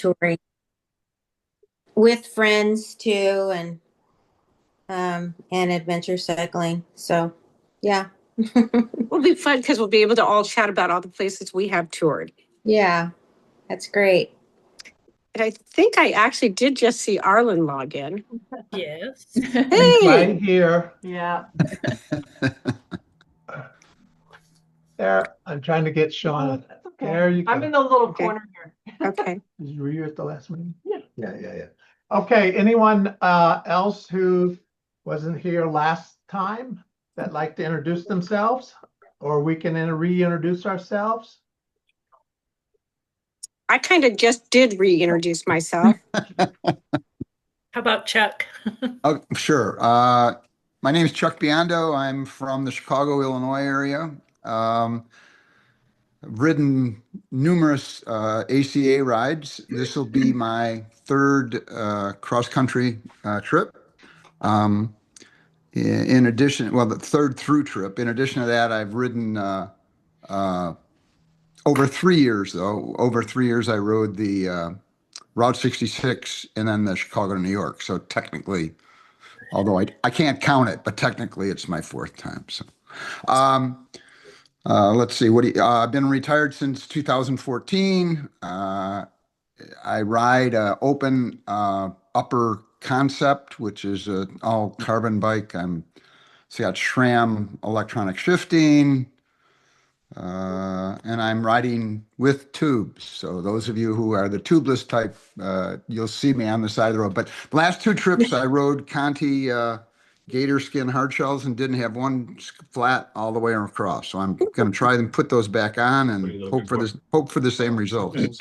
touring with friends too, and adventure cycling. So, yeah. It'll be fun because we'll be able to all chat about all the places we have toured. Yeah, that's great. And I think I actually did just see Arlen log in. Yes. Hey, Right here. Yeah. There, I'm trying to get Sean. That's okay. There you go. I'm in the little Okay. corner here. okay. Were you at the last meeting? Yeah. Yeah. Okay, anyone else who wasn't here last time that'd like to introduce themselves? Or we can reintroduce ourselves? I kind of just did reintroduce myself. How about Chuck? Oh, sure. My name is Chuck Biondo. I'm from the Chicago, Illinois area. I've ridden numerous ACA rides. This will be my third cross-country trip. In addition, well, the third through trip. In addition to that, I've ridden over 3 years, though. Over 3 years, I rode the Route 66 and then the Chicago to New York. So technically, although I can't count it, but technically it's my fourth time. So let's see. I've been retired since 2014. I ride open upper concept, which is an all carbon bike. It's got SRAM electronic shifting. And I'm riding with tubes. So those of you who are the tubeless type, you'll see me on the side of the road. But the last two trips I rode Conti gator skin hard shells and didn't have one flat all the way across. So I'm going to try and put those back on and hope for the same results.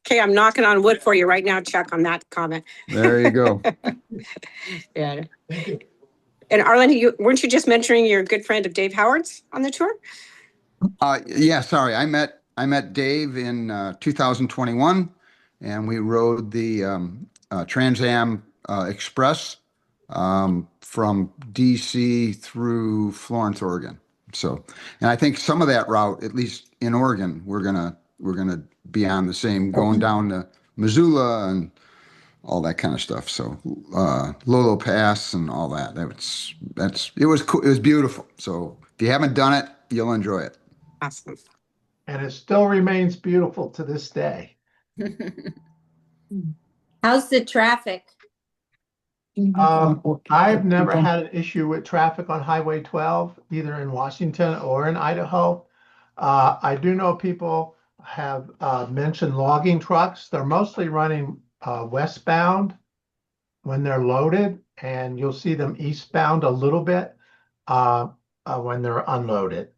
Okay, I'm knocking on wood for you right now, Chuck, on that comment. There you go. Yeah. And Arlen, weren't you just mentioning your good friend of Dave Howard's on the tour? Yeah, sorry. I met Dave in 2021, and we rode the Trans Am Express from DC through Florence, Oregon. So, and I think some of that route, at least in Oregon, we're gonna be on the same, going down to Missoula and all that kind of stuff. So Lolo Pass and all that. It was cool. It was beautiful. So if you haven't done it, you'll enjoy it. Awesome. And it still remains beautiful to this day. How's the traffic? I've never had an issue with traffic on Highway 12, either in Washington or in Idaho. I do know people have mentioned logging trucks. They're mostly running westbound when they're loaded, and you'll see them eastbound a little bit when they're unloaded.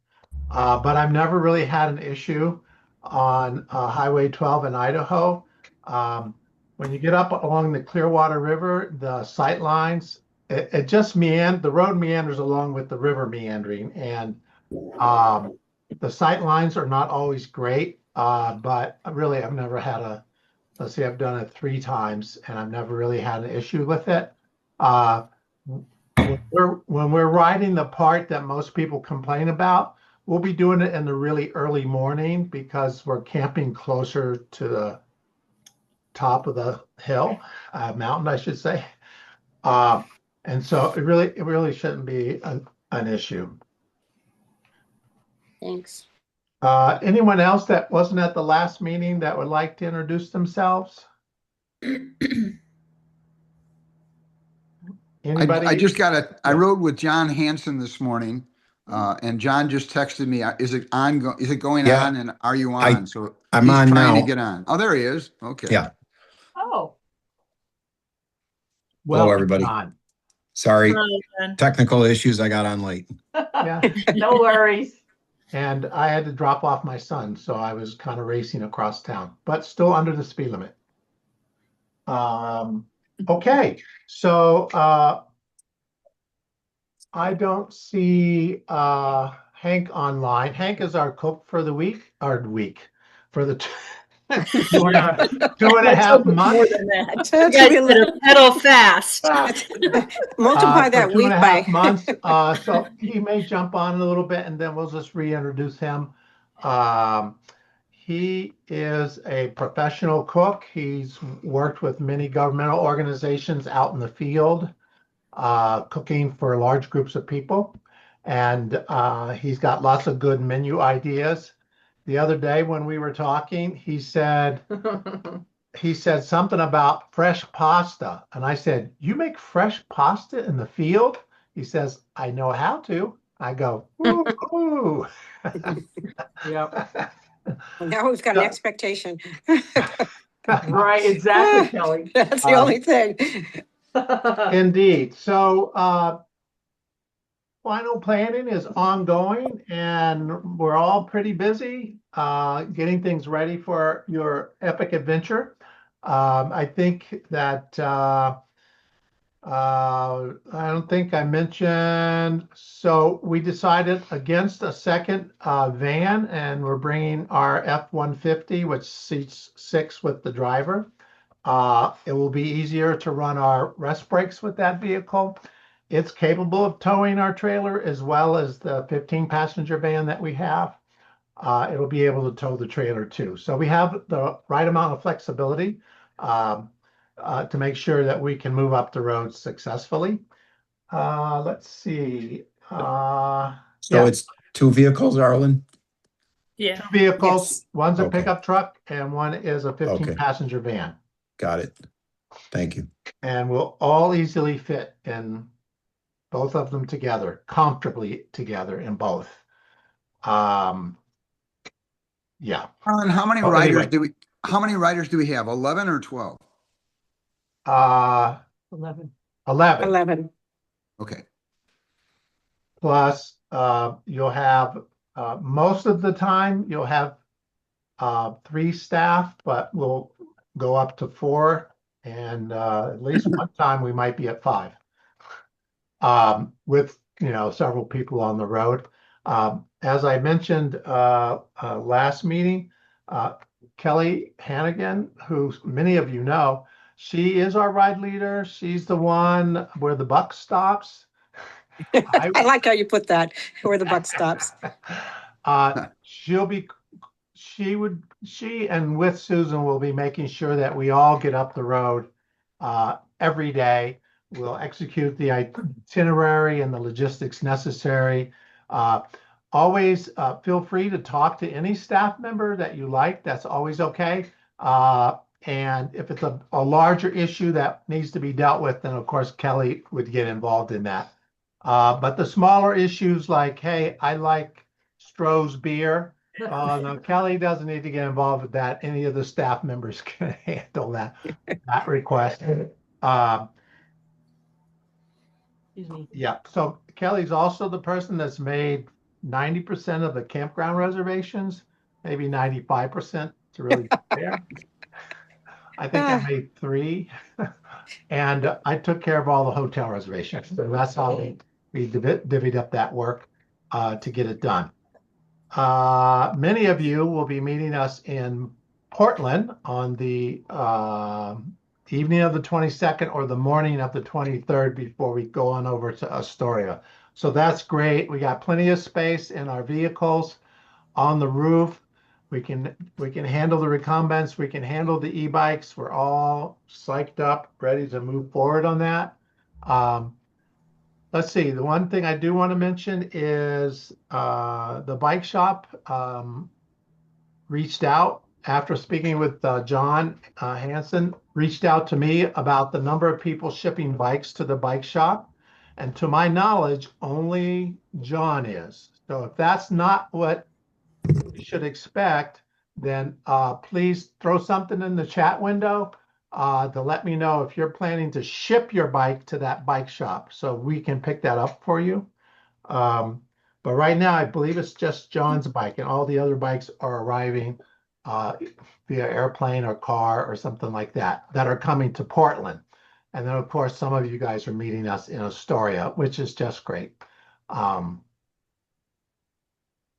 But I've never really had an issue on Highway 12 in Idaho. When you get up along the Clearwater River, the sight lines, it just the road meanders along with the river meandering, and the sight lines are not always great, but really I've never had let's see, I've done it 3 times and I've never really had an issue with it. When we're riding the part that most people complain about, we'll be doing it in the really early morning because we're camping closer to the top of the hill, mountain, I should say. And so it really shouldn't be an issue. Thanks. Anyone else that wasn't at the last meeting that would like to introduce themselves? Anybody? I rode with John Hansen this morning, and John just texted me, is it going on, and are you on? So I'm he's on trying now. to get on. Oh, there he is. Okay. Yeah. Oh. Welcome, Hello, everybody. John. Sorry, Arlen. technical issues. I got on late. Yeah. No worries. And I had to drop off my son, so I was kind of racing across town, but still under the speed limit. Okay, so I don't see Hank online. Hank is our cook for the week, for the 2.5 months. More than that. So You it's guys gonna be better pedal fast. multiply that for week 2.5 by months. So he may jump on a little bit and then we'll just reintroduce him. He is a professional cook. He's worked with many governmental organizations out in the field, cooking for large groups of people. And he's got lots of good menu ideas. The other day when we were talking, he said something about fresh pasta. And I said, "You make fresh pasta in the field?" He says, "I know how to." I go, "Ooh, ooh." Yep. Now we've got an Yeah. expectation. Right, exactly, Kelly. That's the only thing. Indeed. So final planning is ongoing and we're all pretty busy getting things ready for your epic adventure. I think that I don't think I mentioned, so we decided against a second van and we're bringing our F-150, which seats 6 with the driver. It will be easier to run our rest breaks with that vehicle. It's capable of towing our trailer as well as the 15-passenger van that we have. It'll be able to tow the trailer too. So we have the right amount of flexibility to make sure that we can move up the road successfully. Let's see. So Yeah. it's 2 vehicles, Arlen? Yeah. 2 vehicles. Yes. One's a Okay. pickup truck and one is a Okay. 15-passenger van. Got it. Thank you. And we'll all easily fit in both of them together, comfortably together in both. Yeah. Alan, how many Oh, riders anyway. how many riders do we have? 11 or 12? 11. 11 11. Okay. plus you'll have most of the time you'll have 3 staff, but we'll go up to 4 and at least one time we might be at 5 with several people on the road. As I mentioned last meeting, Kelly Hannigan, who many of you know, she is our ride leader. She's the one where the buck stops. I like how you put that, where the buck stops. She and with Susan will be making sure that we all get up the road every day. We'll execute the itinerary and the logistics necessary. Always feel free to talk to any staff member that you like. That's always okay. And if it's a larger issue that needs to be dealt with, then of course Kelly would get involved in that. But the smaller issues like, hey, I like Stroh's beer. No, Kelly doesn't need to get involved with that. Any of the staff members can handle that request. Excuse me. Yeah, so Kelly's also the person that's made 90% of the campground reservations, maybe 95% to really be fair. I think I made 3. And I took care of all the hotel reservations. So that's how we divvied up that work to get it done. Many of you will be meeting us in Portland on the evening of the 22nd or the morning of the 23rd before we go on over to Astoria. So that's great. We got plenty of space in our vehicles on the roof. We can handle the recumbents. We can handle the e-bikes. We're all psyched up, ready to move forward on that. Let's see. The one thing I do want to mention is the bike shop reached out after speaking with John Hansen, reached out to me about the number of people shipping bikes to the bike shop. And to my knowledge, only John is. So if that's not what you should expect, then please throw something in the chat window to let me know if you're planning to ship your bike to that bike shop so we can pick that up for you. But right now, I believe it's just John's bike and all the other bikes are arriving via airplane or car or something like that are coming to Portland. And then, of course, some of you guys are meeting us in Astoria, which is just great.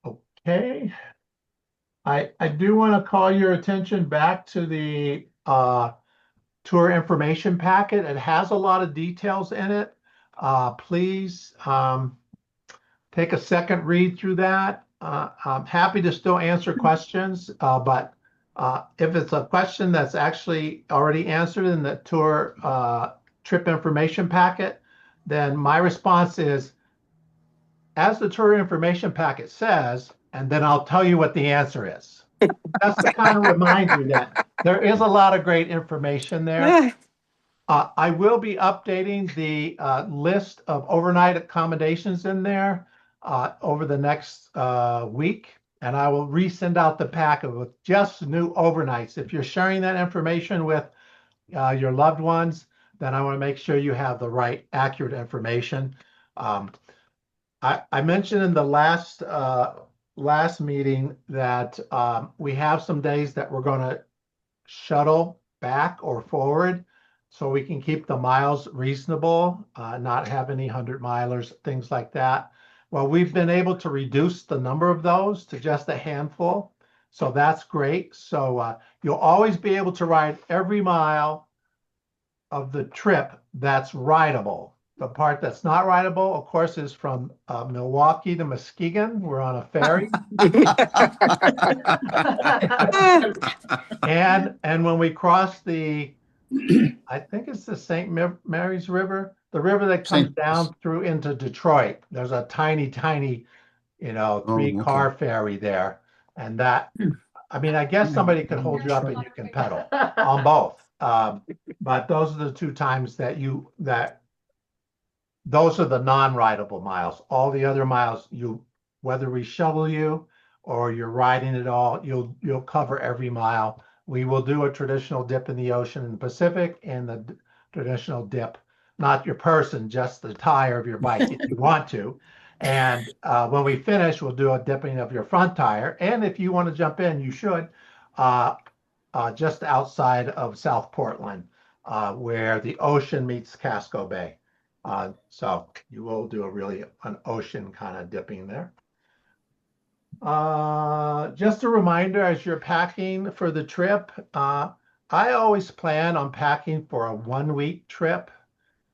Okay. I do want to call your attention back to the tour information packet. It has a lot of details in it. Please take a second read through that. I'm happy to still answer questions, but if it's a question that's actually already answered in the tour trip information packet, then my response is, as the tour information packet says, and then I'll tell you what the answer is. Just to kind of remind you that there is a lot of great information there. I will be updating the list of overnight accommodations in there over the next week, and I will resend out the packet with just new overnights. If you're sharing that information with your loved ones, then I want to make sure you have the right, accurate information. I mentioned in the last meeting that we have some days that we're going to shuttle back or forward so we can keep the miles reasonable, not have any 100-milers, things like that. Well, we've been able to reduce the number of those to just a handful. So that's great. So you'll always be able to ride every mile of the trip that's rideable. The part that's not rideable, of course, is from Milwaukee to Muskegon. We're on a ferry. And when we cross the, I think it's the St. Mary's River, the river that comes down through into Detroit. There's a tiny, 3-car ferry there. And that, I mean, I guess somebody could hold you up and you can pedal on both. But those are the two times that those are the non-rideable miles. All the other miles, whether we shuttle you or you're riding it all, you'll cover every mile. We will do a traditional dip in the ocean in the Pacific and the traditional dip, not your person, just the tire of your bike if you want to. And when we finish, we'll do a dipping of your front tire. And if you want to jump in, you should, just outside of South Portland, where the ocean meets Casco Bay. So you will do an ocean kind of dipping there. Just a reminder, as you're packing for the trip, I always plan on packing for a 1-week trip,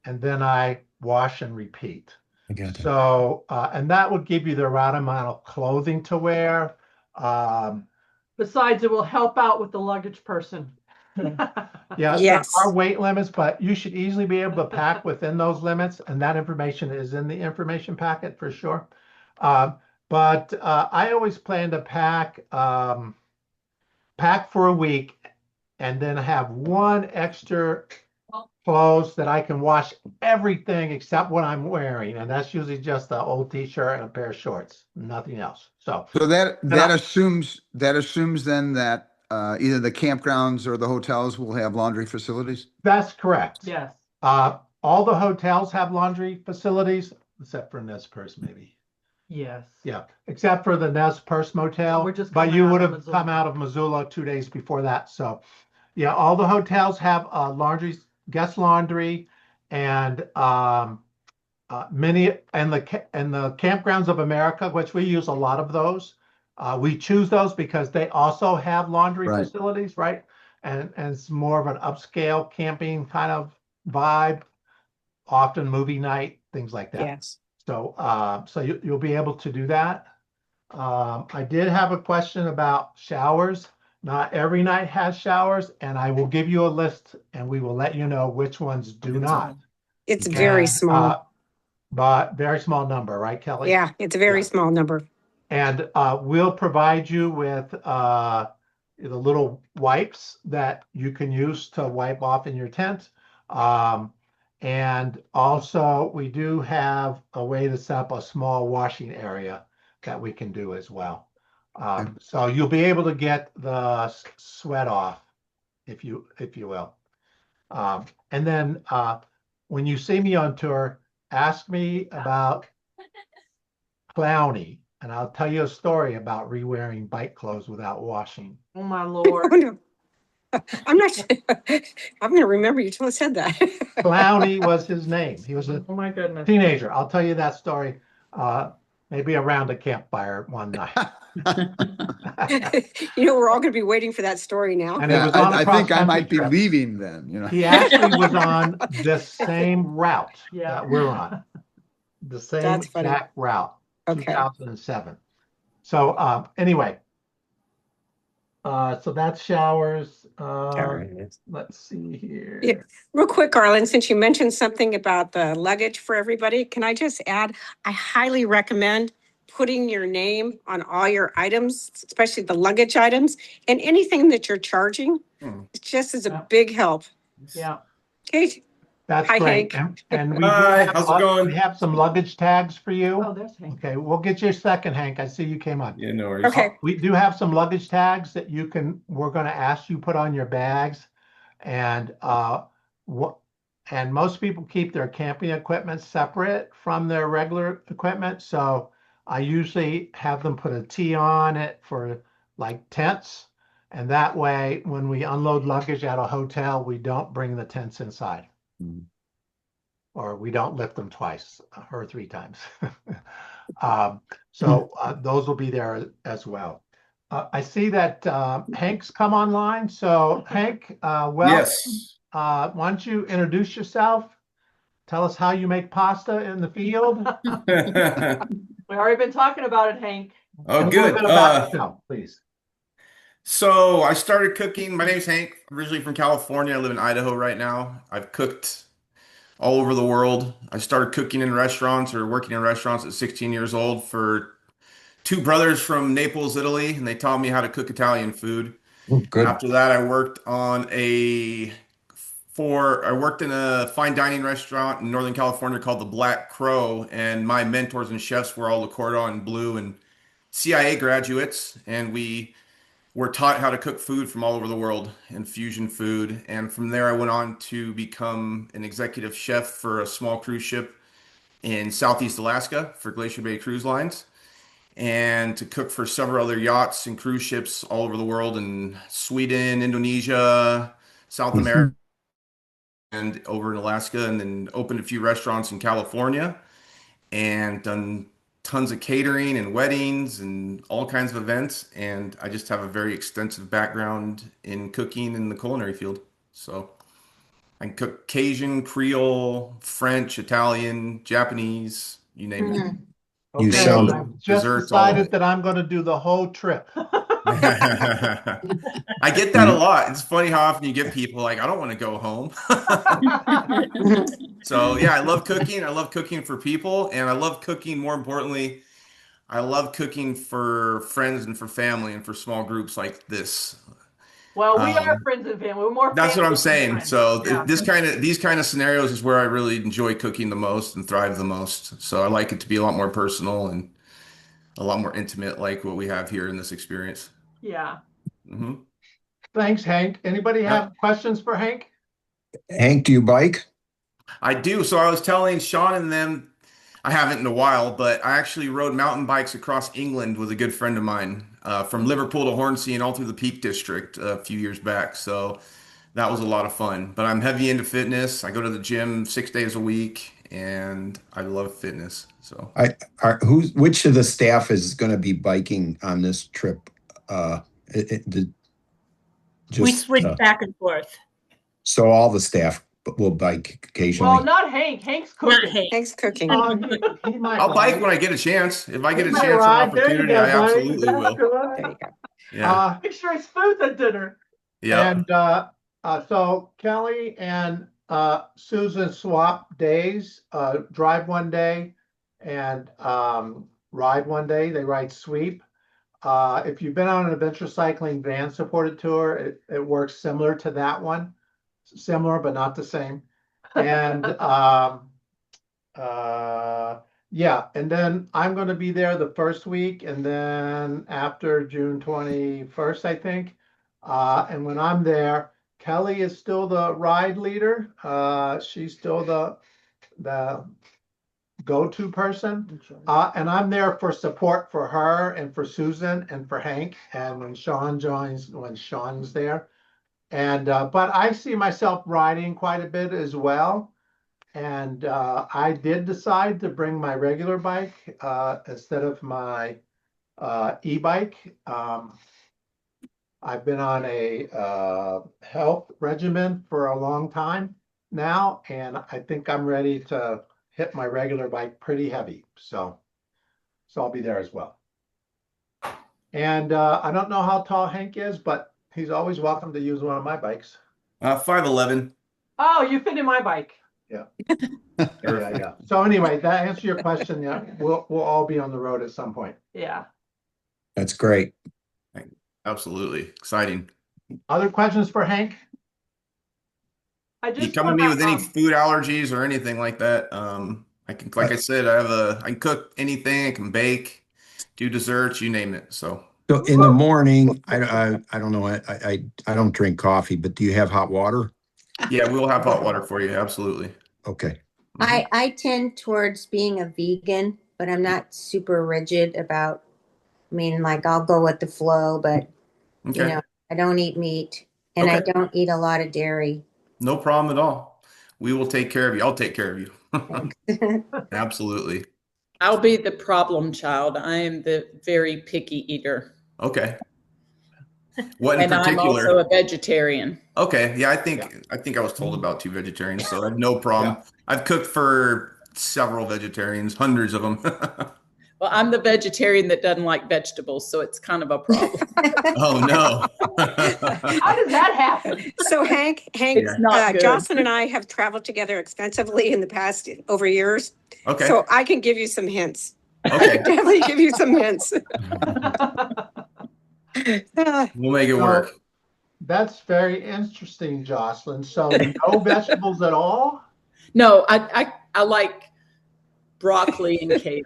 and then I wash and repeat. I got that. So, and that will give you the right amount of clothing to wear. Besides, it will help out with the luggage person. Yeah, Yes. there are weight limits, but you should easily be able to pack within those limits, and that information is in the information packet for sure. But I always plan to pack for a week and then have one extra clothes that I can wash everything except what I'm wearing, and that's usually just an old t-shirt and a pair of shorts, nothing else. So that assumes then that either the campgrounds or the hotels will have laundry facilities? that's correct. Yes. All the hotels have laundry facilities, except for Nez Perce, maybe. Yes. Yeah, except for the Nez Perce Motel. We're just But coming you out would of have Missoula. come out of Missoula 2 days before that. So, yeah, all the hotels have guest laundry, and many and the Campgrounds of America, which we use a lot of those. We choose those because they also have laundry Right. facilities, right? And it's more of an upscale camping kind of vibe, often movie night, things like that. Yes. So, so you'll be able to do that. I did have a question about showers. Not every night has showers, and I will give you a list, and we will let you know which ones do not. It's very And, small. but very small number, right, Kelly? Yeah, it's a very Yeah. small number. And we'll provide you with the little wipes that you can use to wipe off in your tent. And also, we do have a way to set up a small washing area that we can do as well. So you'll be able to get the sweat off, if you will. And then when you see me on tour, ask me about Clowny, and I'll tell you a story about re-wearing bike clothes without washing. Oh, my Oh, Lord. no. I'm not sure. I'm going to remember you said that. Clowny was his name. He was a Oh, my goodness. teenager. I'll tell you that story maybe around a campfire one night. We're all going to be waiting for that story now. And it was on a I think I might be cross-country trip. leaving then, He actually was on the same route Yeah. that we're on. The same That's funny. exact route, Okay. 2007. So, anyway. So that's showers. Let's see here. Yeah. Real quick, Arlen, since you mentioned something about the luggage for everybody, can I just add, I highly recommend putting your name on all your items, especially the luggage items, and anything that you're charging. It just is a Yeah. big help. Yeah. Okay, That's Hi, great. Hank. And we Hi, how's it going? we have some luggage tags for you. Oh, there's Hank. Okay, we'll get you a second, Hank. I see you came on. Yeah, no worries. okay. We do have some luggage tags that we're gonna ask you put on your bags. And and most people keep their camping equipment separate from their regular equipment. So I usually have them put a T on it for like tents. And that way, when we unload luggage at a hotel, we don't bring the tents inside. Mhm. Or we don't lift them twice or 3 times. So those will be there as well. I see that Hank's come online. So Hank, Yes. why don't you introduce yourself? Tell us how you make pasta in the field. We already been talking about it, Hank. Oh, And a little good. bit about yourself, please. So I started cooking. My name's Hank, originally from California. I live in Idaho right now. I've cooked all over the world. I started cooking in restaurants or working in restaurants at 16 years old for 2 brothers from Naples, Italy, and they taught me how to cook Italian food. Good. After that, I worked in a fine dining restaurant in Northern California called the Black Crow, and my mentors and chefs were all the Cordon Bleu and CIA graduates, and we were taught how to cook food from all over the world and fusion food. And from there, I went on to become an executive chef for a small cruise ship in Southeast Alaska for Glacier Bay Cruise Lines, and to cook for several other yachts and cruise ships all over the world in Sweden, Indonesia, South America, and over in Alaska, and then opened a few restaurants in California and done tons of catering and weddings and all kinds of events. And I just have a very extensive background in cooking in the culinary field. So I can cook Cajun, Creole, French, Italian, Japanese, you name it. You Okay, sound- I've just Desserts, all of decided it. that I'm going to do the whole trip. I get that a lot. It's funny how often you get people like, I don't want to go home. So yeah, I love cooking. I love cooking for people, and I love cooking, more importantly, I love cooking for friends and for family and for small groups like this. Well, we are Um, friends and family. We're more That's what family I'm than saying. friends. So Yeah. these kind of scenarios is where I really enjoy cooking the most and thrive the most. So I like it to be a lot more personal and a lot more intimate, like what we have here in this experience. Yeah. Hmm. Thanks, Hank. Anybody Yeah. have questions for Hank? Hank, do you bike? I do. So I was telling Sean and them, I haven't in a while, but I actually rode mountain bikes across England with a good friend of mine, from Liverpool to Hornsey and all through the Peak District a few years back. So that was a lot of fun. But I'm heavy into fitness. I go to the gym 6 days a week, and I love fitness. So Which of the staff is going to be biking on this trip? We Just, switch back and forth. so all the staff will bike occasionally. Well, not Hank. Hank's Not cooking. Hank. Thanks, cooking. He might I'll bike ride. when I get a chance. If I get a He might chance and ride. There you opportunity, go, I buddy. absolutely That's will. good. There you go. Yeah. Make sure it's food at dinner. Yeah. And so Kelly and Susan swap days, drive one day and ride one day. They ride sweep. If you've been on an adventure cycling van supported tour, it works similar to that one. Similar, but not the same. And yeah, and then I'm going to be there the first week, and then after June 21st, I think. And when I'm there, Kelly is still the ride leader. She's still the go-to person. And I'm there for support for her and for Susan and for Hank. And when Sean joins, when Sean's there. And but I see myself riding quite a bit as well. And I did decide to bring my regular bike instead of my e-bike. I've been on a health regimen for a long time now, and I think I'm ready to hit my regular bike pretty heavy. So I'll be there as well. And I don't know how tall Hank is, but he's always welcome to use one of my bikes. 5'11". Oh, you fit in my bike. Yeah, yeah. So anyway, that answers your question. Yeah, we'll all be on the road at some point. Yeah. That's great. Absolutely exciting. Other questions for Hank? I You just come to wanna, me with any food allergies or anything like that, I can, like I said, I can cook anything. I can bake, do desserts, you name it. So So in the morning, I don't know, I don't drink coffee, but do you have hot water? yeah, we'll have hot water for you. Absolutely. Okay. I tend towards being a vegan, but I'm not super rigid about, I mean, like I'll go with the flow, but you Okay. know, I don't eat meat and I Okay. don't eat a lot of dairy. No problem at all. We will take care of you. I'll take care of you. Thanks. Absolutely. I'll be the problem child. I am the very picky eater. Okay. What in And I'm particular? also a vegetarian. Okay. Yeah, I think I was told about 2 vegetarians, so I have no problem. I've cooked for several vegetarians, hundreds of them. Well, I'm the vegetarian that doesn't like vegetables, so it's kind of a problem. Oh no. how does that happen? So Hank, It's not good. Jocelyn and I have traveled together extensively in the past over years. Okay. So I can give you some hints. Okay. Definitely give you some hints. We'll make it So, work. That's very interesting, Jocelyn. So no vegetables at all? No, I like broccoli and kale.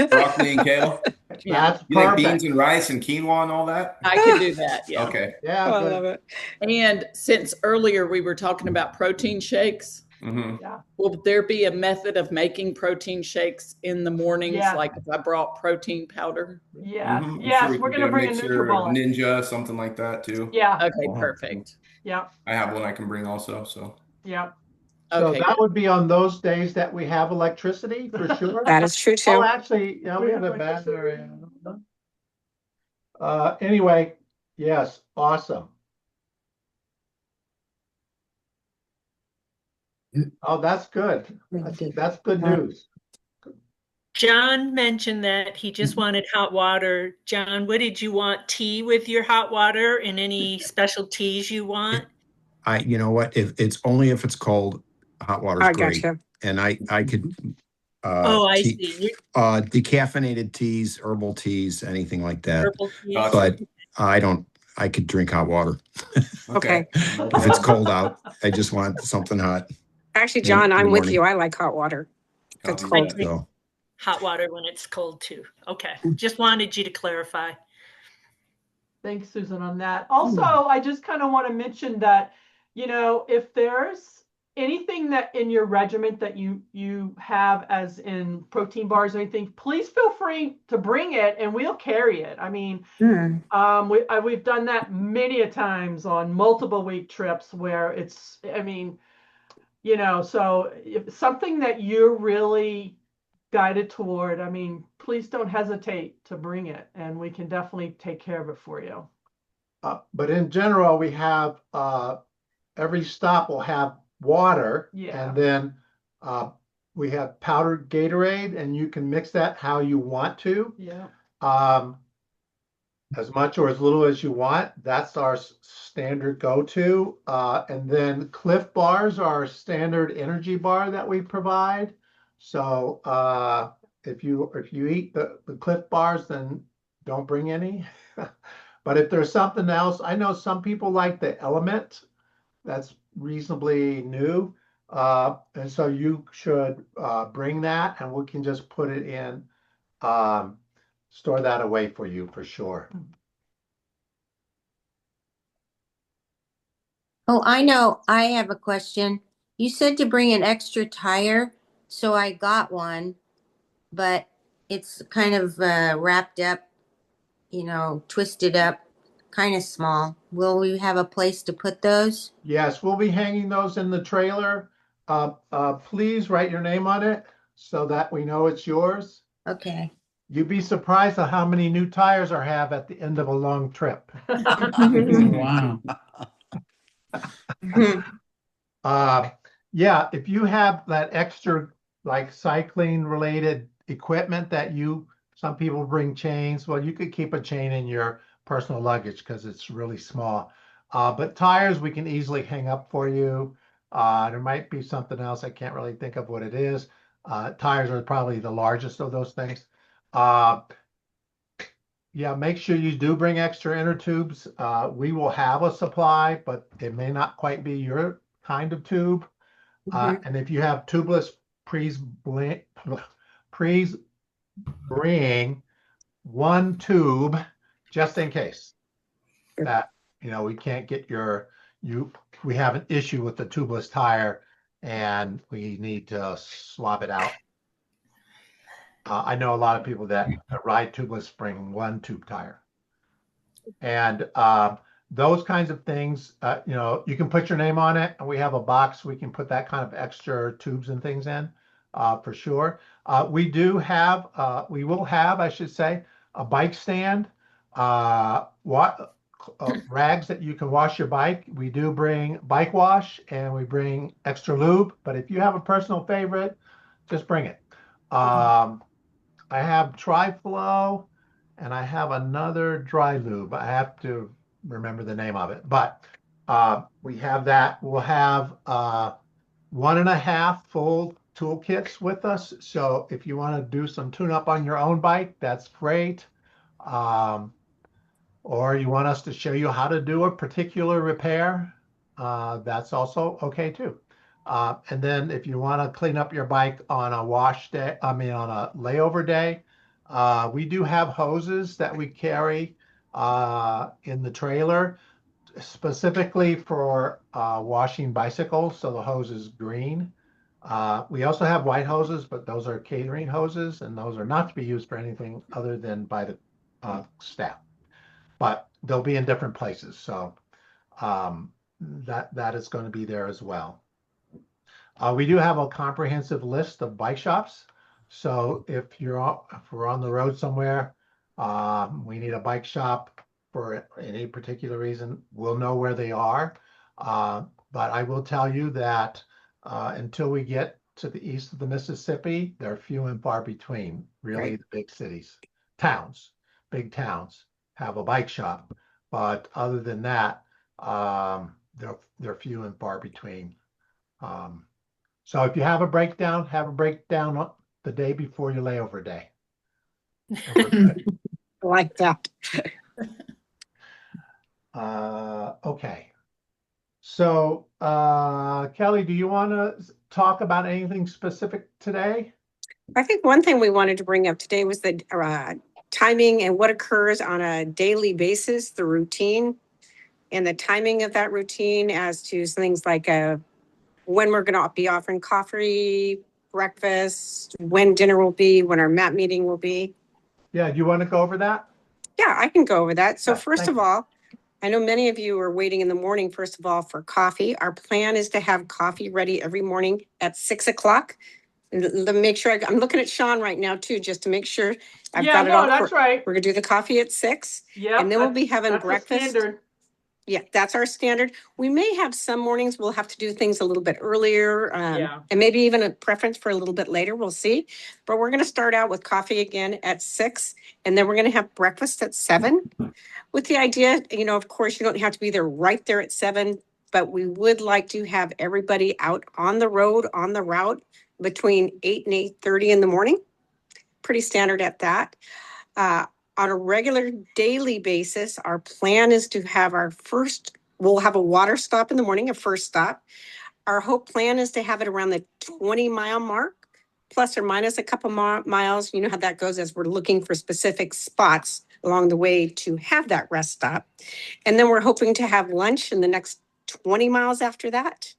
Broccoli and kale. Yeah, That's You like beans perfect. and rice and quinoa and all that? I can do that. Yeah. Okay. Yeah, I good. love it. And since earlier we were talking about protein shakes, hmm will there be a method of making protein shakes in the mornings? Yeah. Like if I brought protein powder? Yes, I'm yes, sure we we're can gonna get bring a mixer, NutriBullet. Ninja, something like that too. Yeah, Okay, Wow. perfect. yeah, I have one I can bring also. So yeah. So Okay, that good. would be on those days that we have electricity for sure. That is true Oh, too. actually, yeah, we We have have a battery. electricity. Anyway, yes, awesome. Oh, that's good. That's good news. John mentioned that he just wanted hot water. John, what did you want? Tea with your hot water and any special teas you want? You know what, if it's only if it's cold, hot water's I great. gotcha. And I could, Oh, I tea- see. decaffeinated teas, herbal teas, anything like that. Herbal teas. But I could drink hot water. Okay. If it's cold out, I just want something hot. Actually, In John, the I'm with morning. you. I like hot water. That's Copy cold. that. drink So, hot water when it's cold too. Okay. Just wanted you to clarify. Thanks, Susan, on that. Also, I just kind of want to mention that, if there's anything that in your regiment that you have as in protein bars or anything, please feel free to bring it and we'll carry it. I mean, we've done that many a times on multiple week trips where it's, I mean, so if something that you're really guided toward, I mean, please don't hesitate to bring it and we can definitely take care of it for you. But in general, we have every stop will have water, Yeah. and then we have powdered Gatorade, and you can mix that how you want to, Yeah. as much or as little as you want. That's our standard go-to. And then Cliff Bars are our standard energy bar that we provide. So if you eat the Cliff Bars, then don't bring any. But if there's something else, I know some people like the Element. That's reasonably new. And so you should bring that and we can just put it in, store that away for you for sure. Oh, I know. I have a question. You said to bring an extra tire, so I got one, but it's kind of wrapped up, twisted up, kind of small. Will we have a place to put those? Yes, we'll be hanging those in the trailer. Please write your name on it so that we know it's yours. Okay. You'd be surprised at how many new tires I have at the end of a long trip. Wow. Yeah, if you have that extra like cycling related equipment that you Some people bring chains. Well, you could keep a chain in your personal luggage because it's really small. But tires we can easily hang up for you. There might be something else. I can't really think of what it is. Tires are probably the largest of those things. Yeah, make sure you do bring extra inner tubes. We will have a supply, but it may not quite be your kind of tube. And if you have tubeless, please bring one tube just in case that, we can't get we have an issue with the tubeless tire and we need to swap it out. I know a lot of people that ride tubeless bring one tube tire. And those kinds of things, you can put your name on it, and we have a box we can put that kind of extra tubes and things in for sure. We will have, I should say, a bike stand, rags that you can wash your bike. We do bring bike wash and we bring extra lube, but if you have a personal favorite, just bring it. I have Triflow and I have another dry lube. I have to remember the name of it, but we have that. We'll have 1.5 full toolkits with us. So if you want to do some tune up on your own bike, that's great. Or you want us to show you how to do a particular repair, that's also okay too. And then if you want to clean up your bike on a wash day, on a layover day, we do have hoses that we carry in the trailer specifically for washing bicycles. So the hose is green. We also have white hoses, but those are catering hoses, and those are not to be used for anything other than by the staff. But they'll be in different places. So that is going to be there as well. We do have a comprehensive list of bike shops. So if we're on the road somewhere, we need a bike shop for any particular reason, we'll know where they are. But I will tell you that until we get to the east of the Mississippi, they're few and far between. Really, right. The big cities, big towns have a bike shop. But other than that, they're few and far between. So if you have a breakdown, the day before your layover day. Like that. Okay. So, Kelly, do you want to talk about anything specific today? I think one thing we wanted to bring up today was the timing and what occurs on a daily basis, the routine and the timing of that routine as to things like when we're going to be offering coffee, breakfast, when dinner will be, when our MAP meeting will be. Yeah, do you want to go over that? Yeah, I can go over that. So yeah, first of all, I know many of you are waiting in the morning, first of all, for coffee. Our plan is to have coffee ready every morning at 6 o'clock. Let me make sure I'm looking at Sean right now too, just to make sure I've got it all. That's right. We're gonna do the coffee at 6. Yeah. And then we'll be having breakfast. Yeah, that's our standard. We may have some mornings we'll have to do things a little bit earlier, and maybe even a preference for a little bit later. We'll see. But we're going to start out with coffee again at 6, and then we're going to have breakfast at 7. With the idea, of course, you don't have to be there right there at 7, but we would like to have everybody out on the road, on the route between 8 and 8:30 in the morning. Pretty standard at that. On a regular daily basis, our plan is to have we'll have a water stop in the morning, a first stop. Our whole plan is to have it around the 20-mile mark, plus or minus a couple miles. You know how that goes as we're looking for specific spots along the way to have that rest stop. And then we're hoping to have lunch in the next 20 miles after that.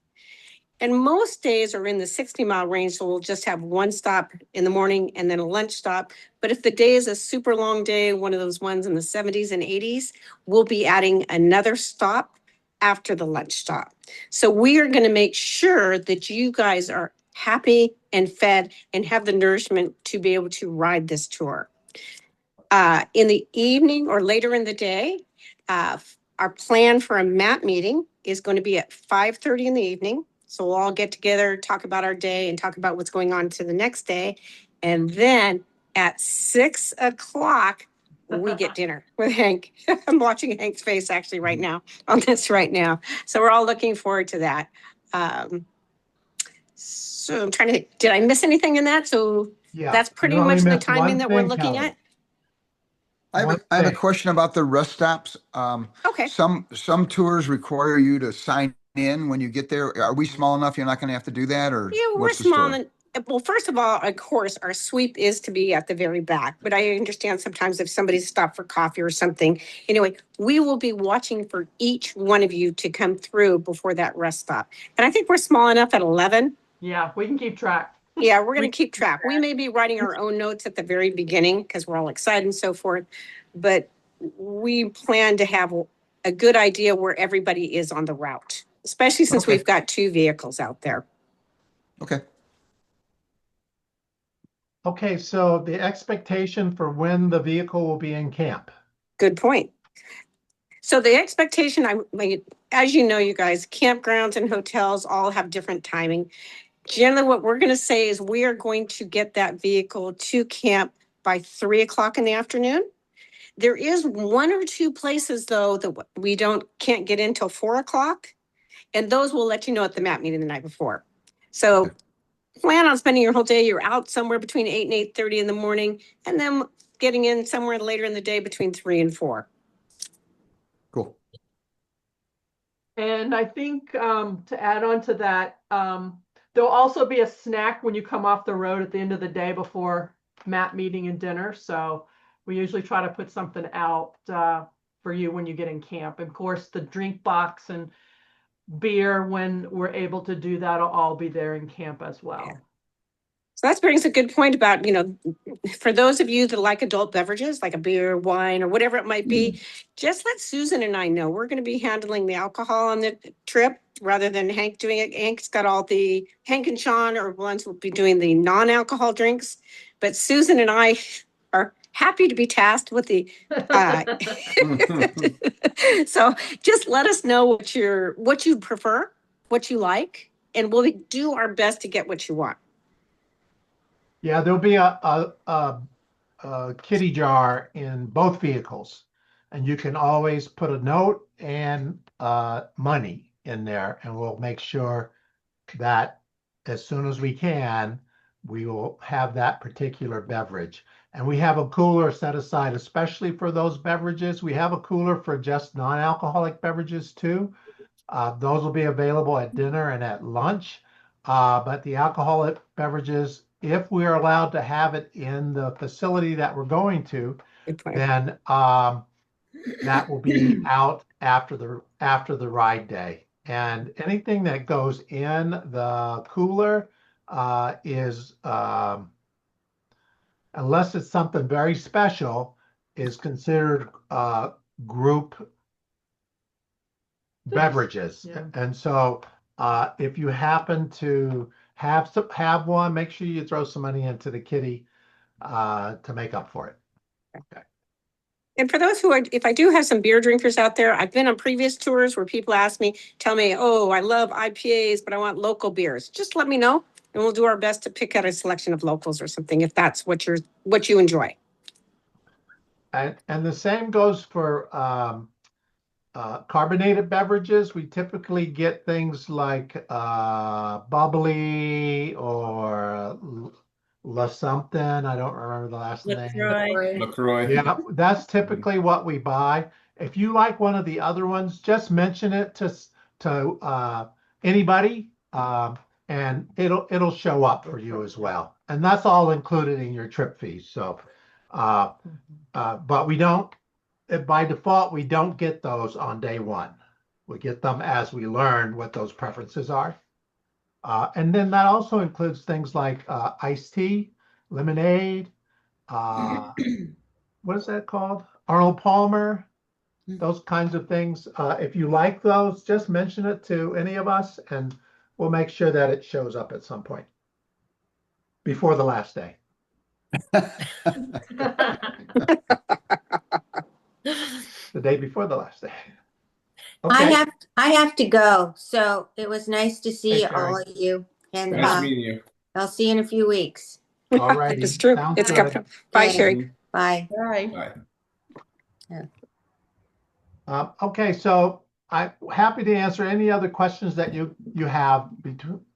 And most days are in the 60-mile range, so we'll just have one stop in the morning and then a lunch stop. But if the day is a super long day, one of those ones in the 70s and 80s, we'll be adding another stop after the lunch stop. So we are going to make sure that you guys are happy and fed and have the nourishment to be able to ride this tour. In the evening or later in the day, our plan for a MAP meeting is going to be at 5:30 in the evening. So we'll all get together, talk about our day and talk about what's going on to the next day. And then at 6 o'clock, we get dinner with Hank. I'm watching Hank's face actually right now on this right now. So we're all looking forward to that. So I'm trying to, did I miss anything in that? So Yeah. that's pretty you only much the missed one timing that we're thing, looking Kelly. at. I have a question about the rest stops. Okay. Some tours require you to sign in when you get there. Are we small enough you're not going to have to do that, or Yeah, we're what's the small. story? Well, first of all, of course, our sweep is to be at the very back, but I understand sometimes if somebody's stopped for coffee or something. Anyway, we will be watching for each one of you to come through before that rest stop. And I think we're small enough at 11. Yeah, we can keep track. Yeah, we're going to keep track. We may be writing our own notes at the very beginning because we're all excited and so forth, but we plan to have a good idea where everybody is on the route, especially since Okay. we've got 2 vehicles out there. Okay. Okay, so the expectation for when the vehicle will be in camp. Good point. So the expectation, as you know, you guys, campgrounds and hotels all have different timing. Generally, what we're going to say is we are going to get that vehicle to camp by 3 o'clock in the afternoon. There is 1 or 2 places though that we can't get in till 4 o'clock, and those we'll let you know at the map meeting the night before. So plan on spending your whole day. You're out somewhere between 8 and 8:30 in the morning, and then getting in somewhere later in the day between 3 and 4. Cool. And I think to add on to that, there'll also be a snack when you come off the road at the end of the day before map meeting and dinner. So we usually try to put something out for you when you get in camp. Of course, the drink box and beer, when we're able to do that, will all be there in camp as well. So that brings a good point about, for those of you that like adult beverages, like a beer, wine, or whatever it might be, just let Susan and I know. We're going to be handling the alcohol on the trip rather than Hank doing it. Hank and Sean are ones who will be doing the non-alcohol drinks, but Susan and I are happy to be tasked with the, so just let us know what you prefer, what you like, and we'll do our best to get what you want. Yeah, there'll be a kitty jar in both vehicles, and you can always put a note and money in there, and we'll make sure that as soon as we can, we will have that particular beverage. And we have a cooler set aside, especially for those beverages. We have a cooler for just non-alcoholic beverages too. Those will be available at dinner and at lunch. But the alcoholic beverages, if we're allowed to have it in the facility that we're going to, then that will be out after the ride day. And anything that goes in the cooler is, unless it's something very special, is considered group beverages. Yeah. And so if you happen to have one, make sure you throw some money into the kitty to make up for it. Okay. And for those if I do have some beer drinkers out there, I've been on previous tours where people tell me, oh, I love IPAs, but I want local beers. Just let me know and we'll do our best to pick out a selection of locals or something if that's what you enjoy. And the same goes for carbonated beverages. We typically get things like bubbly or La something. I don't remember the last name. LaCroix. Yeah, that's typically what we buy. If you like one of the other ones, just mention it to anybody, and it'll show up for you as well. And that's all included in your trip fees. So, but we don't. By default, we don't get those on day one. We get them as we learn what those preferences are. And then that also includes things like iced tea, lemonade, what is that called? Arnold Palmer, those kinds of things. If you like those, just mention it to any of us and we'll make sure that it shows up at some point before the last day. The day before the last day. Okay. I have to go. So it was nice to see Hey, Sherry. all of you. And Nice meeting you. I'll see you in a few weeks. All righty. It's true. Sounds It's good. coming. Bye, Yeah. Sherry. Bye. Bye. Okay, so I'm happy to answer any other questions that you have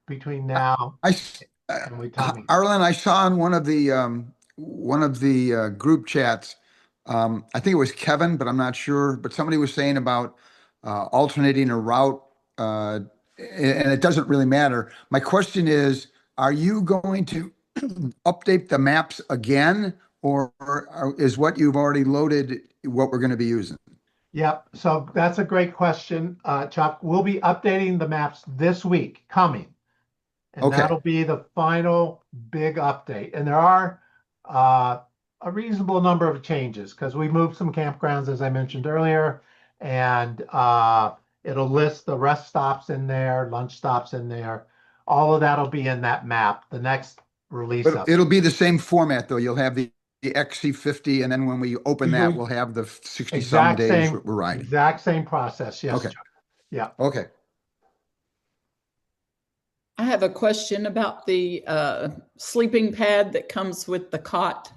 between now and we Tommy. Arlen, I saw in one of the group chats, I think it was Kevin, but I'm not sure, but somebody was saying about alternating a route, and it doesn't really matter. My question is, are you going to update the maps again, or is what you've already loaded what we're going to be using? Yep, so that's a great question, Chuck. We'll be updating the maps this week coming. And Okay. that'll be the final big update. And there are a reasonable number of changes because we moved some campgrounds, as I mentioned earlier, and it'll list the rest stops in there, lunch stops in there. All of that'll be in that map, the next release But of it'll be the same format, though. You'll have the XC50, and then when we open that, we'll have the 60-some days we're riding. exact same process. Yes, Okay. Chuck. Yeah. Okay. I have a question about the sleeping pad that comes with the cot.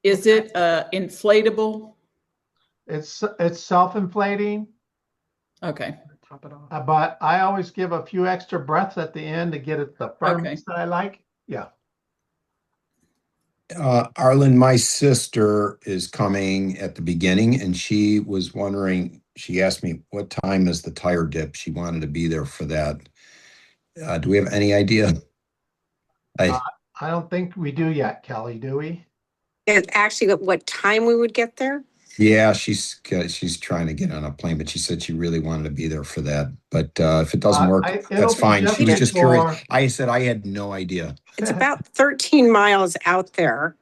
Is it inflatable? It's self-inflating, Okay. Top it off. but I always give a few extra breaths at the end to get it the firmness that I like. Yeah. Arlen, my sister is coming at the beginning and she was wondering, she asked me, what time is the tire dip? She wanted to be there for that. Do we have any idea? I don't think we do yet, Kelly, do we? And actually, what time we would get there? Yeah, she's trying to get on a plane, but she said she really wanted to be there for that. But if it doesn't work, it'll that's be fine. just She was just before- curious. I said I had no idea. It's about 13 miles out there.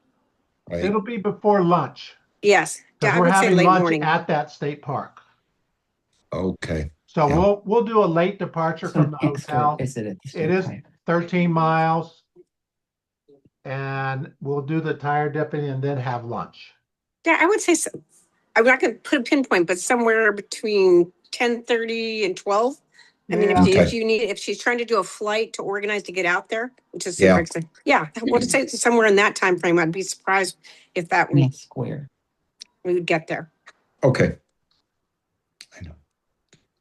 Right? It'll be before lunch. Yes. Yeah, Because I we're would say having late lunch morning. at that state park. Okay. So Yeah. we'll do a late departure from the hotel. Is it? It is 13 miles. And we'll do the tire dipping and then have lunch. Yeah, I would say so. I'm not going to put a pinpoint, but somewhere between 10:30 and 12. I mean, Yeah. if Okay. you need, if she's trying to do a flight to organize to get out there, which is Yeah. super exciting. Yeah, I would say somewhere in that time frame. I'd be surprised if that we Square. would get there. Okay.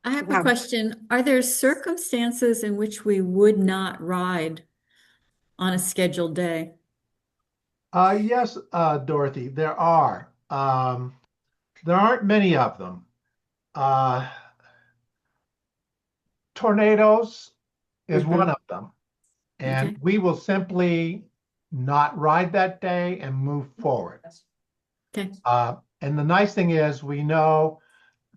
I have Wow. a question. Are there circumstances in which we would not ride on a scheduled day? Yes, Dorothy, there are. There aren't many of them. Tornadoes is Mhm. one of them. And Okay. we will simply not ride that day and move forward. Okay. And the nice thing is we know,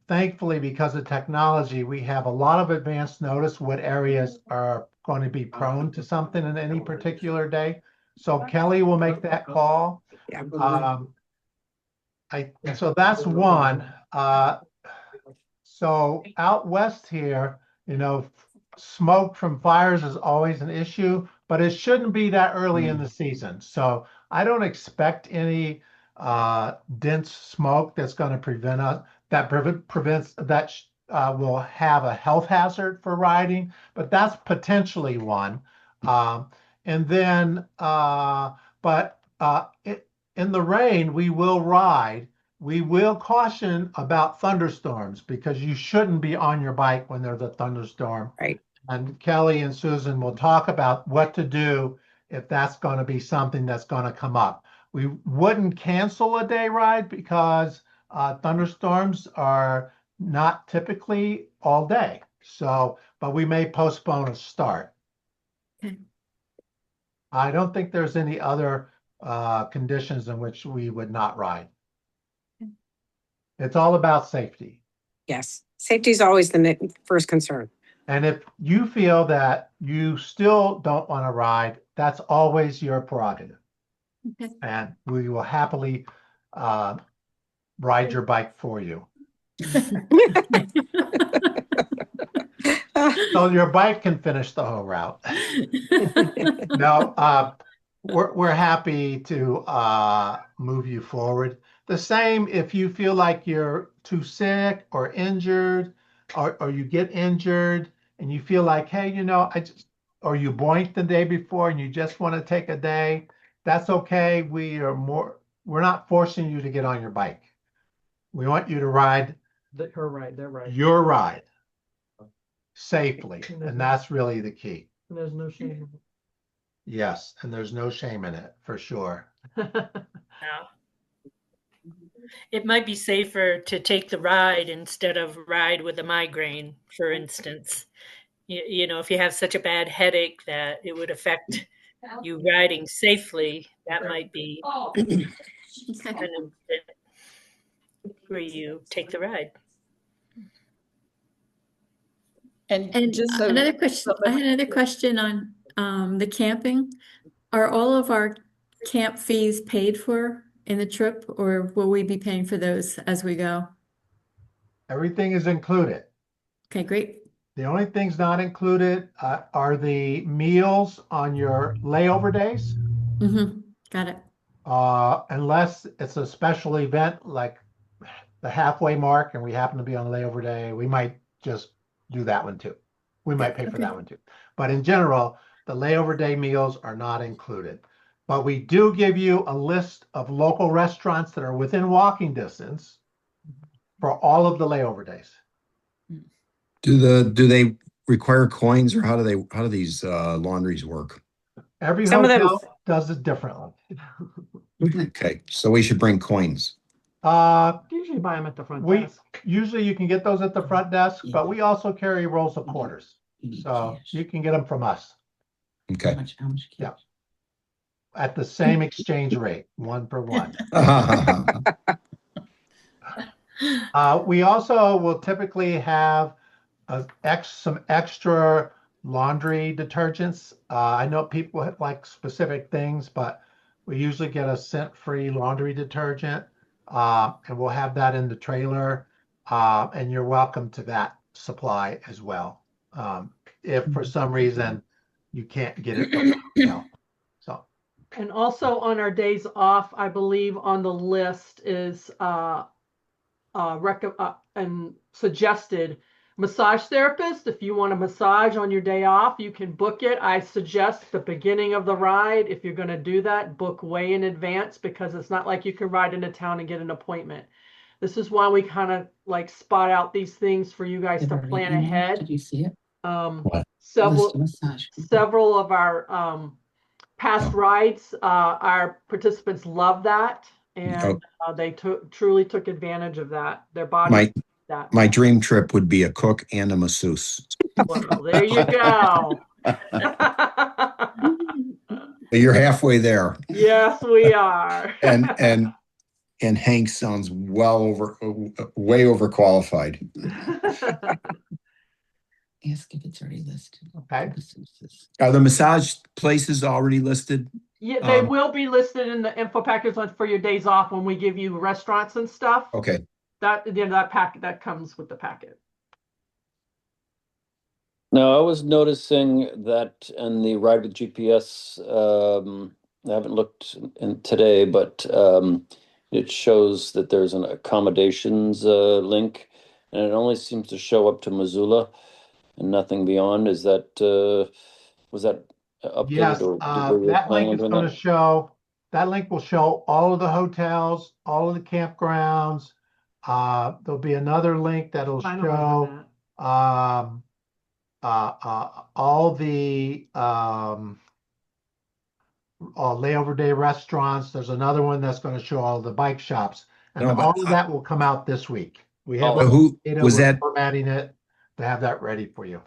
thankfully, because of technology, we have a lot of advance notice what areas are going to be prone to something in any particular day. So Kelly will make that call. Yeah. So that's one. So out west here, smoke from fires is always an issue, but it shouldn't be that early in the season. So I don't expect any dense smoke that's going to prevent us, will have a health hazard for riding, but that's potentially one. And then, in the rain, we will ride. We will caution about thunderstorms because you shouldn't be on your bike when there's a thunderstorm. Right. And Kelly and Susan will talk about what to do if that's going to be something that's going to come up. We wouldn't cancel a day ride because thunderstorms are not typically all day. So, but we may postpone a start. Okay. I don't think there's any other conditions in which we would not ride. It's all about safety. Yes. Safety is always the first concern. And if you feel that you still don't want to ride, that's always your prerogative. Okay. And we will happily ride your bike for you. So your bike can finish the whole route. No, we're happy to move you forward. The same if you feel like you're too sick or injured, or you get injured and you feel like, hey, or you boinked the day before and you just want to take a day, that's okay. We're not forcing you to get on your bike. We want you to ride Her ride, their ride. your ride safely, and that's really the key. And there's no shame Yes, and there's no shame in it, for sure. in it. Yeah. It might be safer to take the ride instead of ride with a migraine, for instance. You know, if you have such a bad headache that it would affect you riding safely, that might be Okay. kind of where you take the ride. And just so- another question, I had another question on the camping. Are all of our camp fees paid for in the trip, or will we be paying for those as we go? Everything is included. Okay, great. The only things not included are the meals on your layover days. Got it. Unless it's a special event like the halfway mark and we happen to be on layover day, we might just do that one too. We might pay for okay. that one too. But in general, the layover day meals are not included. But we do give you a list of local restaurants that are within walking distance for all of the layover days. Do they require coins, or how do these laundries work? Every Some of them- hotel does it differently. Okay, so we should bring coins. Usually buy them at the front We desk. usually you can get those at the front desk, but we also carry rolls of quarters. So you can get them from us Okay. How much Yeah. cash? at the same exchange rate, 1 for 1. We also will typically have some extra laundry detergents. I know people like specific things, but we usually get a scent-free laundry detergent, and we'll have that in the trailer. And you're welcome to that supply as well. If for some reason you can't get it from the hotel. So, And also on our days off, I believe on the list is and suggested massage therapist. If you want a massage on your day off, you can book it. I suggest the beginning of the ride, if you're going to do that, book way in advance, because it's not like you can ride into town and get an appointment. This is why we kind of like spot out these things for you guys to plan ahead. Did you see it? List Several of massage. several of our past rides, our participants love that, and they truly took advantage of that. Their body that. My dream trip would be a cook and a masseuse. Well, there you go. You're halfway there. Yes, we are. And Hank sounds way overqualified. Ask if it's already listed. Okay. Are the massage places already listed? Yeah, they will be listed in the info package for your days off when we give you restaurants and stuff. Okay. That comes with the packet. Now, I was noticing that in the Ride with GPS, I haven't looked in today, but it shows that there's an accommodations link, and it only seems to show up to Missoula and nothing beyond. Is that was that updated? Yes, or were you that planning link on is doing going to that? show, that link will show all of the hotels, all of the campgrounds. There'll be another link that'll show all the layover day restaurants. There's another one that's going to show all the bike shops, and No, but all of that will come out this week. We have Who data, was we're that? formatting it to have that ready for you.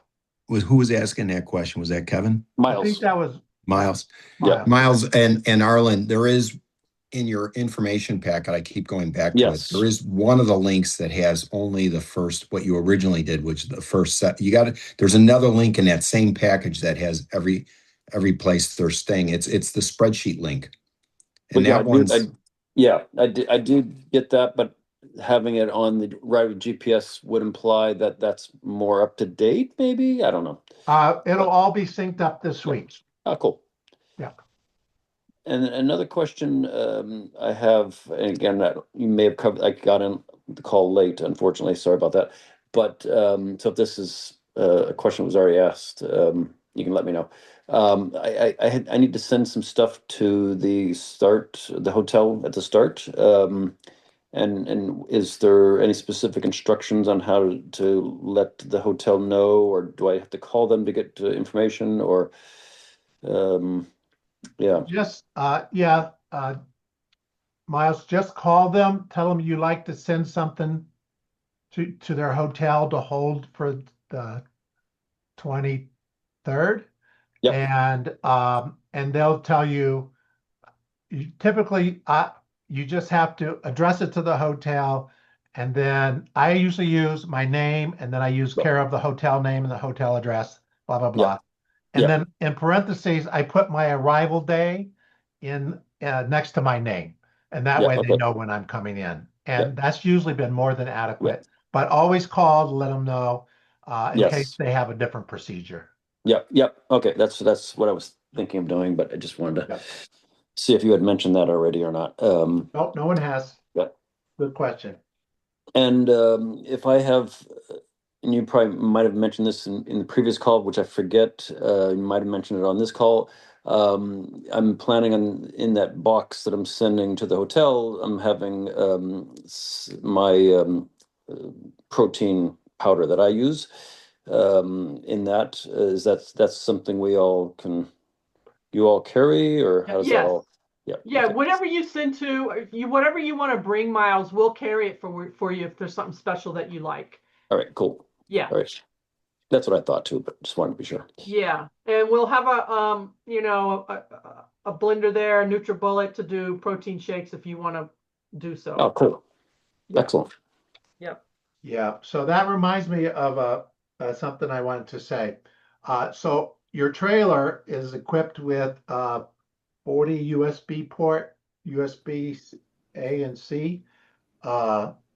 Who was asking that question? Was that Kevin? I think Miles. that was Miles. Yeah. Miles and Arlen, there is in your information packet, I keep going back to Yes. it. There is one of the links that has only the first, what you originally did, which is the first set. There's another link in that same package that has every place they're staying. It's the spreadsheet link. And Well, that one's, I did get that, but having it on the Ride with GPS would imply that that's more up to date, maybe? I don't know. it'll all be synced up this week. Oh, cool. Yeah. And another question I have, and again, that you may have covered, I got in the call late, unfortunately, sorry about that. But so if this is a question that was already asked, you can let me know. I need to send some stuff to the hotel at the start. And is there any specific instructions on how to let the hotel know, or do I have to call them to get information, or yeah? Just, Miles, just call them, tell them you like to send something to their hotel to hold for the 23rd. Yep. And they'll tell you, typically, you just have to address it to the hotel. And then I usually use my name, and then I use care of the hotel name and the hotel address, blah, blah, blah. And Yep. then in parentheses, I put my arrival day in next to my name. And that Yeah, way they okay. know when I'm coming in. And Yep. that's usually been more than adequate. But always call to let them know in Yes. case they have a different procedure. Yep. Okay, that's what I was thinking of doing, but I just wanted to Yep. see if you had mentioned that already or not. Nope, no one has. Yeah. Good question. And if I have, and you probably might have mentioned this in the previous call, which I forget, you might have mentioned it on this call. I'm planning on, in that box that I'm sending to the hotel, I'm having my protein powder that I use. In that, that's something you all carry, or how does that Yes. all? Yeah, okay. whatever you send to, whatever you want to bring, Miles, we'll carry it for you if there's something special that you like. All right, cool. Yeah. All right. That's what I thought too, but just wanted to be sure. Yeah, and we'll have a blender there, NutriBullet, to do protein shakes if you want to do so. Oh, cool. Yeah. Excellent. Yep. Yeah, so that reminds me of something I wanted to say. So your trailer is equipped with 40 USB port, USB A and C,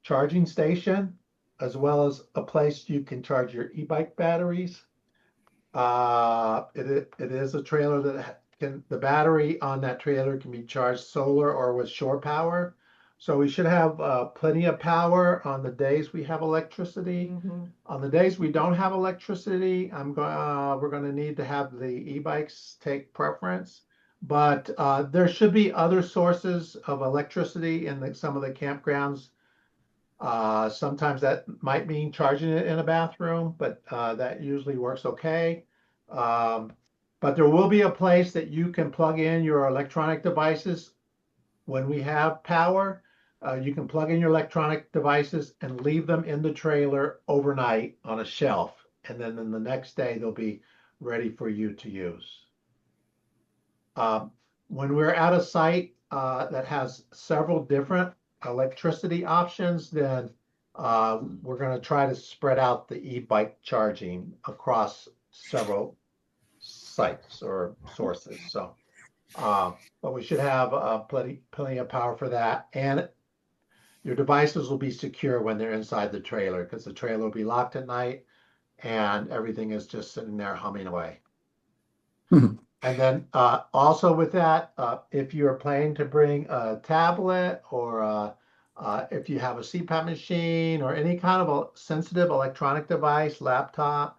charging station, as well as a place you can charge your e-bike batteries. It is a trailer that the battery on that trailer can be charged solar or with shore power. So we should have plenty of power on the days we have electricity. Mm-hmm. On the days we don't have electricity, we're going to need to have the e-bikes take preference. But there should be other sources of electricity in some of the campgrounds. Sometimes that might mean charging it in a bathroom, but that usually works okay. But there will be a place that you can plug in your electronic devices when we have power. You can plug in your electronic devices and leave them in the trailer overnight on a shelf. And then the next day they'll be ready for you to use. When we're at a site that has several different electricity options, then we're going to try to spread out the e-bike charging across several sites or sources. So, but we should have plenty of power for that. And your devices will be secure when they're inside the trailer, because the trailer will be locked at night and everything is just sitting there humming away. And then also with that, if you're planning to bring a tablet, or if you have a CPAP machine or any kind of a sensitive electronic device, laptop,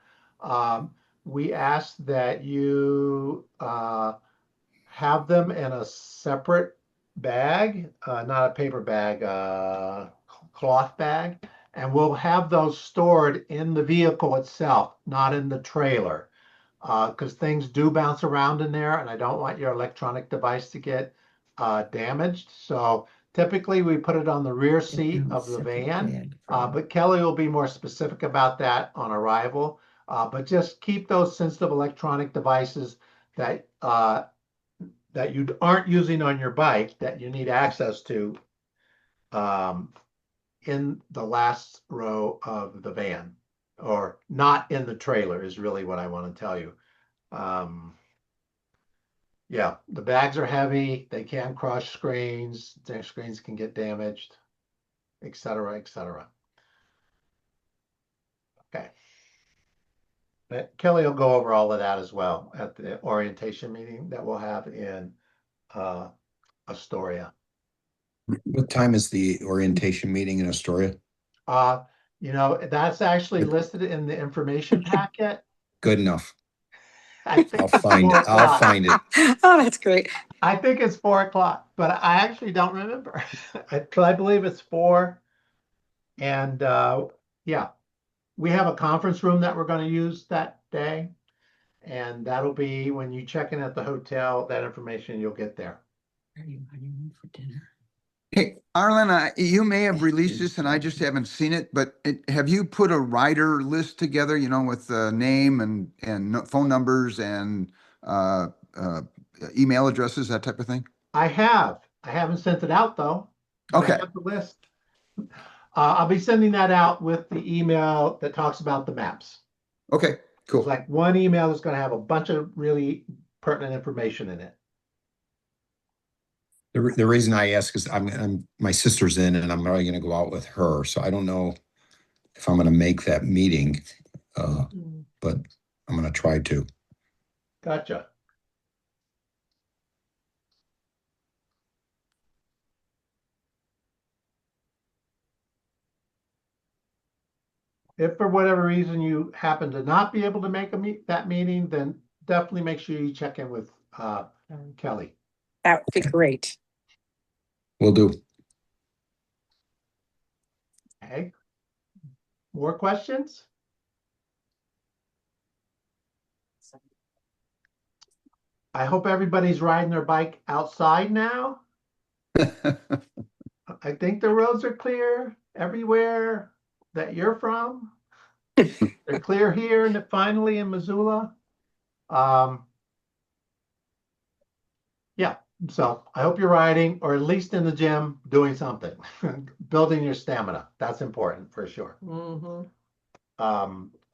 we ask that you have them in a separate bag, not a paper bag, cloth bag, and we'll have those stored in the vehicle itself, not in the trailer. Because things do bounce around in there, and I don't want your electronic device to get damaged. So typically we put it on the rear seat of the van, but Kelly will be more specific about that on arrival. But just keep those sensitive electronic devices that you aren't using on your bike, that you need access to, in the last row of the van. Or not in the trailer is really what I want to tell you. Yeah, the bags are heavy. They can crush screens. Their screens can get damaged, et cetera, et cetera. Okay. But Kelly will go over all of that as well at the orientation meeting that we'll have in Astoria. What time is the orientation meeting in Astoria? That's actually listed in the information packet. Good enough. I think I'll it's find 4 it. I'll o'clock. find it. Oh, that's great. I think it's 4 o'clock, but I actually don't remember. I believe it's 4. And yeah, we have a conference room that we're going to use that day. And that'll be when you check in at the hotel, that information you'll get there. Are you honeymoon for dinner? Hey, Arlen, you may have released this and I just haven't seen it, but have you put a rider list together, you know, with the name and phone numbers and email addresses, that type of thing? I haven't sent it out though. But Okay. I have the list. I'll be sending that out with the email that talks about the maps. Okay, cool. It's like one email is going to have a bunch of really pertinent information in it. The reason I ask is I'm my sister's in and I'm probably going to go out with her. So I don't know if I'm going to make that meeting, but I'm going to try to. Gotcha. If for whatever reason you happen to not be able to make that meeting, then definitely make sure you check in with Kelly. That would be great. Will do. Okay. More questions? I hope everybody's riding their bike outside now. I think the roads are clear everywhere that you're from. They're clear here and finally in Missoula. Yeah, so I hope you're riding or at least in the gym doing something, building your stamina. That's important for sure.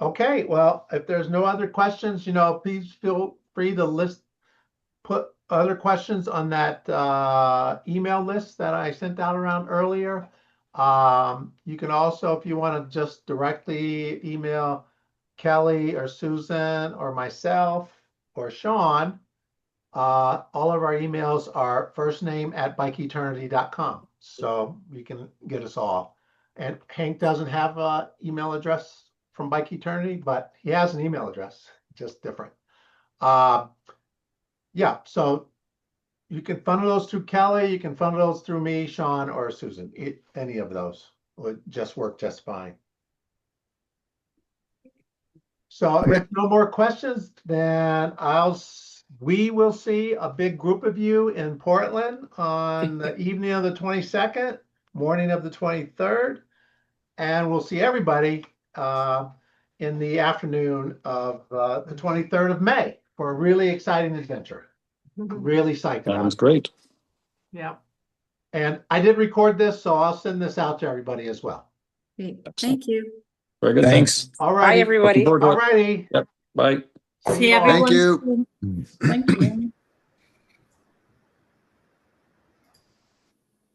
Okay, well, if there's no other questions, you know, please feel free to put other questions on that email list that I sent out around earlier. You can also, if you want to just directly email Kelly or Susan or myself or Sean, all of our emails are firstname@bikeeternity.com. So you can get us all. And Hank doesn't have an email address from Bike Eternity, but he has an email address, just different. Yeah, so you can funnel those through Kelly, you can funnel those through me, Sean, or Susan. Any of those would just work just fine. So if no more questions, then we will see a big group of you in Portland on the evening of the 22nd, morning of the 23rd, and we'll see everybody in the afternoon of the 23rd of May for a really exciting adventure. Really psyched about it. Sounds great. Yeah. And I did record this, so I'll send this out to everybody as well. Great. Thank you. Very good. Thanks. All Bye, right. everybody. All righty. Yep. Bye. See you all. everyone Thank you. soon. Thank you.